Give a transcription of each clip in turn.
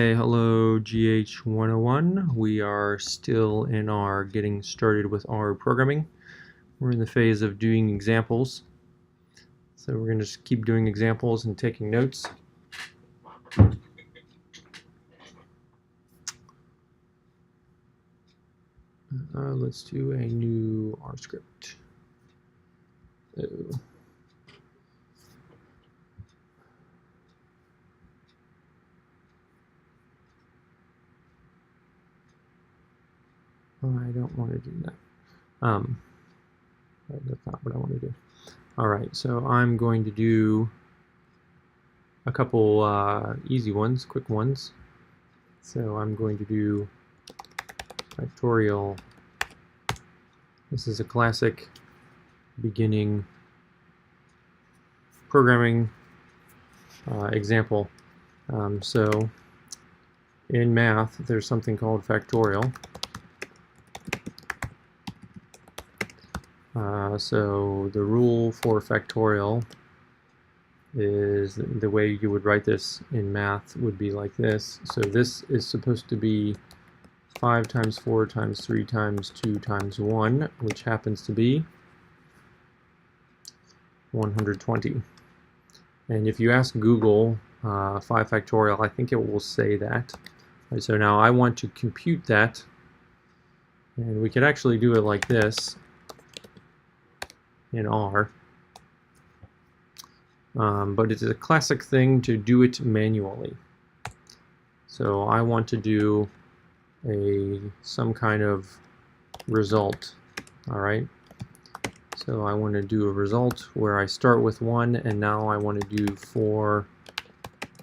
Okay, hello GH101. We are still in our getting started with R programming. We're in the phase of doing examples. So we're going to just keep doing examples and taking notes. Let's do a new R script. I don't want to do that. That's not what I want to do. All right, so I'm going to do a couple easy ones, quick ones. So I'm going to do factorial. This is a classic beginning programming example. So in math, there's something called factorial. So the rule for factorial is the way you would write this in math would be like this. So this is supposed to be 5 times 4 times 3 times 2 times 1, which happens to be 120. And if you ask Google 5 factorial, I think it will say that. Right, so now I want to compute that, and we could actually do it like this in R. But it's a classic thing to do it manually. So I want to do some kind of result. All right. So I want to do a result where I start with 1, and now I want to do for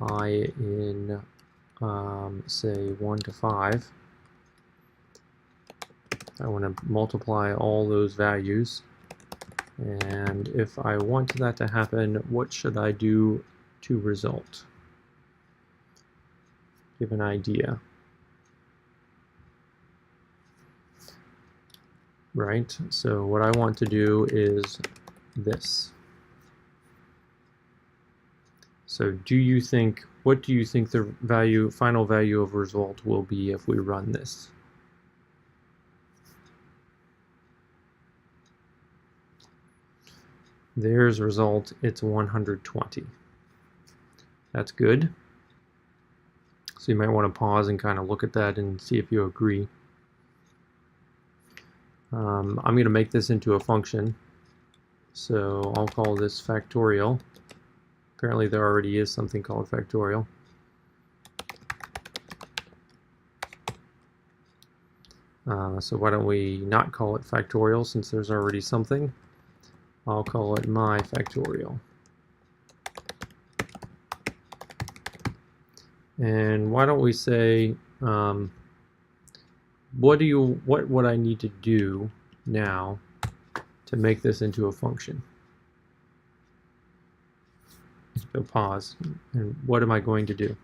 I in say 1 to 5. I want to multiply all those values. And if I want that to happen, what should I do to result? Give an idea. Right, so what I want to do is this. So what do you think the final value of result will be if we run this? There's result, it's 120. That's good. So you might want to pause and kind of look at that and see if you agree. I'm going to make this into a function. So I'll call this factorial. Apparently there already is something called factorial. So why don't we not call it factorial since there's already something. I'll call it my factorial. And why don't we say, what would I need to do now to make this into a function? So pause, and what am I going to do?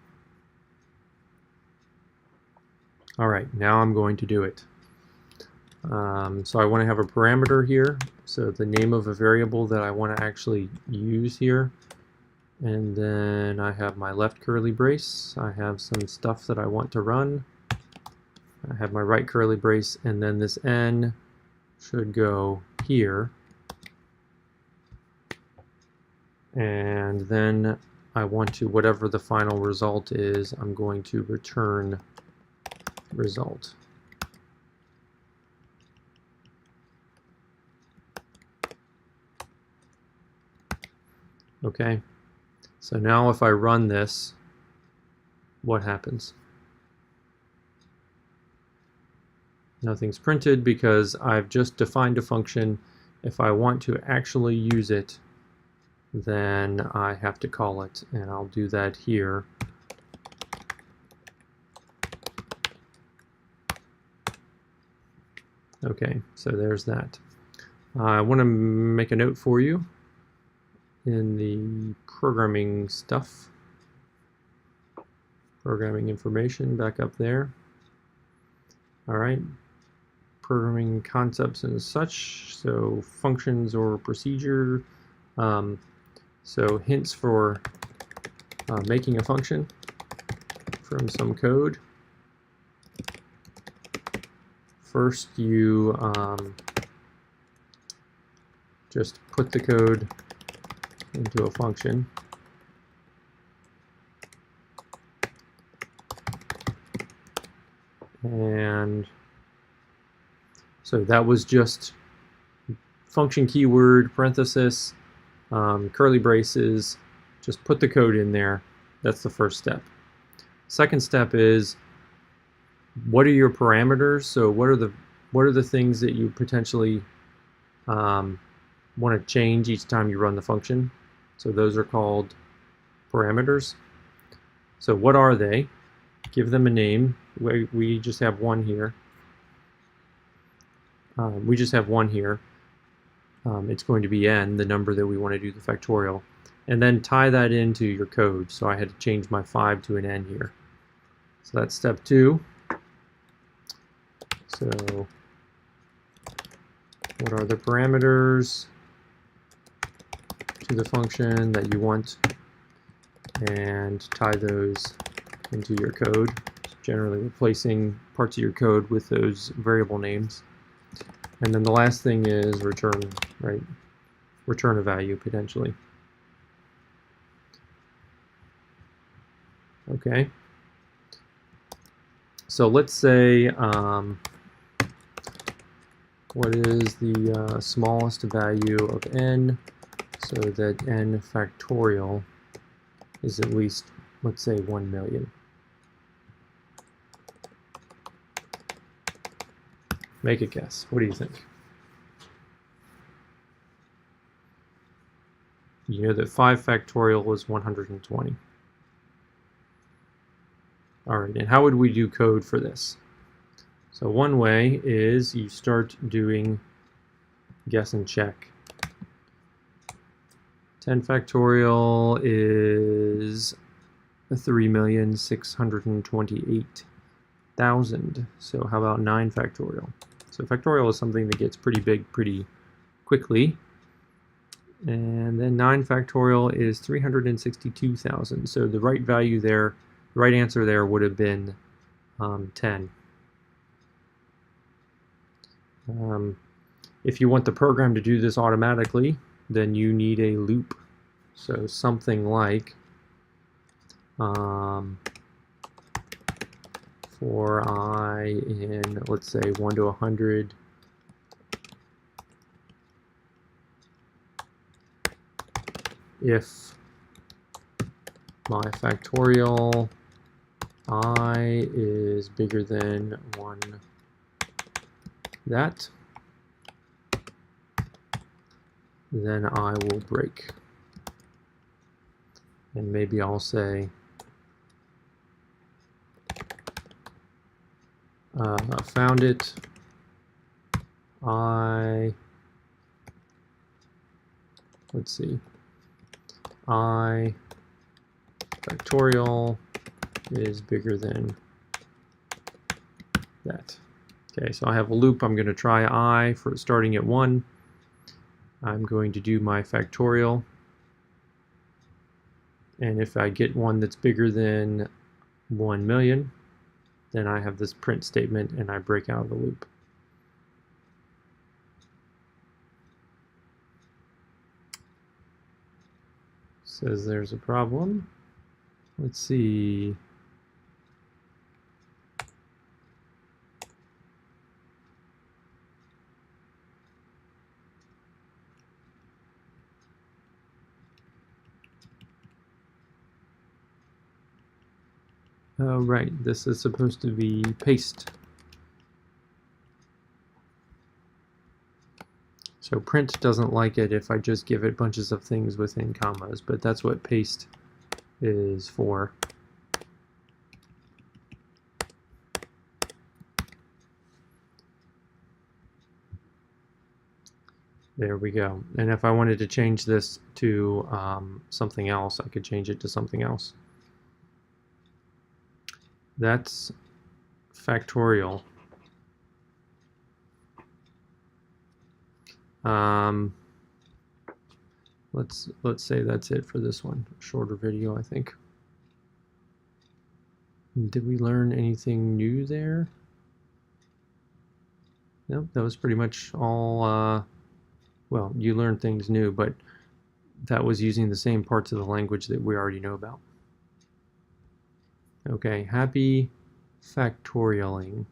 All right, now I'm going to do it. So I want to have a parameter here, so the name of a variable that I want to actually use here. And then I have my left curly brace, I have some stuff that I want to run, I have my right curly brace, and then this n should go here. And then I want to, whatever the final result is, I'm going to return result. Okay, so now if I run this, what happens? Nothing's printed because I've just defined a function. If I want to actually use it, then I have to call it, and I'll do that here. Okay, so there's that. I want to make a note for you in the programming stuff. Programming information back up there. All right, programming concepts and such, so functions or procedure. So hints for making a function. from some code. First, you just put the code into a function. And so that was just function keyword, parenthesis, curly braces, just put the code in there. That's the first step. Second step is, what are your parameters? So what are the things that you potentially want to change each time you run the function? So those are called parameters. So what are they? Give them a name. We just have one here. It's going to be n, the number that we want to do the factorial. And then tie that into your code. So I had to change my 5 to an n here. So that's step 2. So what are the parameters to the function that you want? And tie those into your code, generally replacing parts of your code with those variable names. And then the last thing is return, right? Return a value potentially. Okay. So let's say, what is the smallest value of n so that n factorial is at least, let's say, 1 million. Make a guess. What do you think? You know that 5 factorial was 120. All right, and how would we do code for this? So one way is you start doing guess and check. 10 factorial is 3,628,000. So how about 9 factorial? So factorial is something that gets pretty big pretty quickly. And then 9 factorial is 362,000. So the right value there, the right answer there would have been 10. If you want the program to do this automatically, then you need a loop. So something like for I in, let's say, 1 to 100, if my factorial I is bigger than 1 that, then I will break. And maybe I'll say found it, let's see, I factorial is bigger than that. Okay, so I have a loop. I'm going to try I for starting at 1. I'm going to do my factorial. And if I get one that's bigger than 1 million, then I have this print statement and I break out of the loop. Says there's a problem. Let's see. Oh, right, this is supposed to be paste. So print doesn't like it if I just give it bunches of things within commas, but that's what paste is for. There we go. And if I wanted to change this to something else, I could change it to something else. That's factorial. Let's say that's it for this one. Shorter video, I think. Did we learn anything new there? Nope, that was pretty much all, well, you learned things new, but that was using the same parts of the language that we already know about. Okay, happy factorialing.